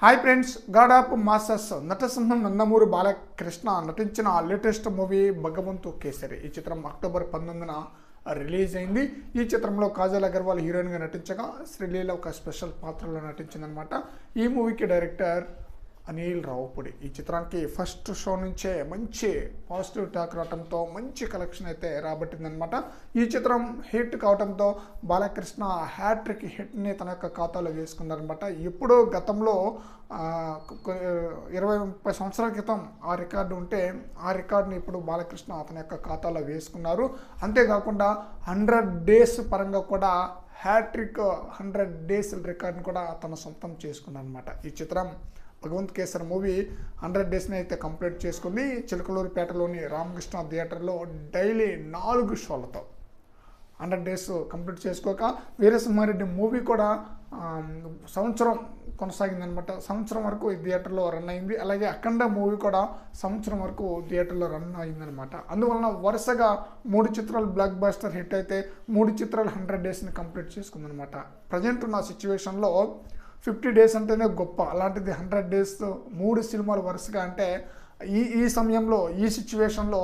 Hi friends, god of masters నటసింహం నందమూరి బాలకృష్ణ నటించిన latest movie భగవంతు కేసరి. ఈ చిత్రం అక్టోబర్ 19న రిలీజ్ అయింది. ఈ చిత్రంలో కాజల్ అగర్వాల్ హీరోయిన్గా నటించగా శ్రీలీల ఒక స్పెషల్ పాత్రలో నటించిందనమాట. ఈ మూవీకి డైరెక్టర్ అనిల్ రావుపూడి. ఈ చిత్రానికి ఫస్ట్ షో నుంచే మంచి పాజిటివ్ టాక్ రావడంతో మంచి కలెక్షన్ అయితే రాబట్టిందనమాట. ఈ చిత్రం హిట్ కావడంతో బాలకృష్ణ హ్యాట్రిక్ హిట్ని తన యొక్క ఖాతాలో వేసుకున్నారనమాట. ఎప్పుడో గతంలో 20-30 సంవత్సరాల క్రితం ఆ రికార్డు ఉంటే ఆ రికార్డుని ఇప్పుడు బాలకృష్ణ తన యొక్క ఖాతాలో వేసుకున్నారు. అంతేకాకుండా 100 డేస్ పరంగా కూడా హ్యాట్రిక్ 100 డేస్ రికార్డుని కూడా తన సొంతం చేసుకున్నారనమాట. ఈ చిత్రం భగవంత్ కేసర్ మూవీ 100 డేస్ని అయితే కంప్లీట్ చేసుకుంది. చిలకలూరిపేటలోని రామకృష్ణ థియేటర్లో డైలీ 4 షోలతో 100 డేస్ కంప్లీట్ చేసుకోక వీరసింహారెడ్డి మూవీ కూడా సంవత్సరం కొనసాగిందనమాట. సంవత్సరం వరకు ఈ థియేటర్లో రన్ అయింది. అలాగే అఖండ మూవీ కూడా సంవత్సరం వరకు థియేటర్లో రన్ అయిందనమాట. అందువలన వరుసగా 3 చిత్రాలు బ్లాక్ బస్టర్ హిట్ అయితే 3 చిత్రాలు 100 డేస్ని కంప్లీట్ చేసుకుందనమాట. ప్రజెంట్ ఉన్న సిచ్యువేషన్లో 50 డేస్ అంటేనే గొప్ప, అలాంటిది 100 డేస్ 3 సినిమాలు వరుసగా అంటే ఈ సమయంలో ఈ సిచ్యువేషన్లో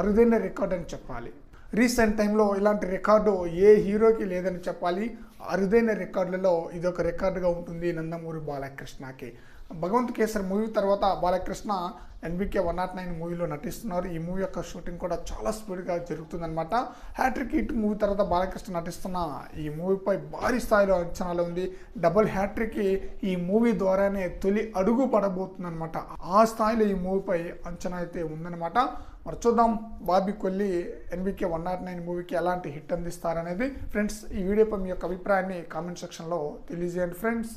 అరుదైన రికార్డ్ అని చెప్పాలి. రీసెంట్ టైంలో ఇలాంటి రికార్డు ఏ హీరోకి లేదని చెప్పాలి. అరుదైన రికార్డులలో ఇదొక రికార్డుగా ఉంటుంది నందమూరి బాలకృష్ణకి. భగవంత్ కేసరి మూవీ తర్వాత బాలకృష్ణ NBK 109 మూవీలో నటిస్తున్నారు. ఈ మూవీ యొక్క షూటింగ్ కూడా చాలా స్పీడ్గా జరుగుతుందన్నమాట. హ్యాట్రిక్ హిట్ మూవీ తర్వాత బాలకృష్ణ నటిస్తున్న ఈ మూవీపై భారీ స్థాయిలో అంచనాలు ఉంది. డబుల్ హ్యాట్రిక్ ఈ మూవీ ద్వారానే తొలి అడుగు పడబోతుందన్నమాట. ఆ స్థాయిలో ఈ మూవీపై అంచనా అయితే ఉందన్నమాట. మరి చూద్దాం బాబీ కొల్లి NBK 109 మూవీకి ఎలాంటి హిట్ అందిస్తారనేది. ఫ్రెండ్స్, ఈ వీడియోపై మీ యొక్క అభిప్రాయాన్ని కామెంట్ సెక్షన్లో తెలియజేయండి ఫ్రెండ్స్.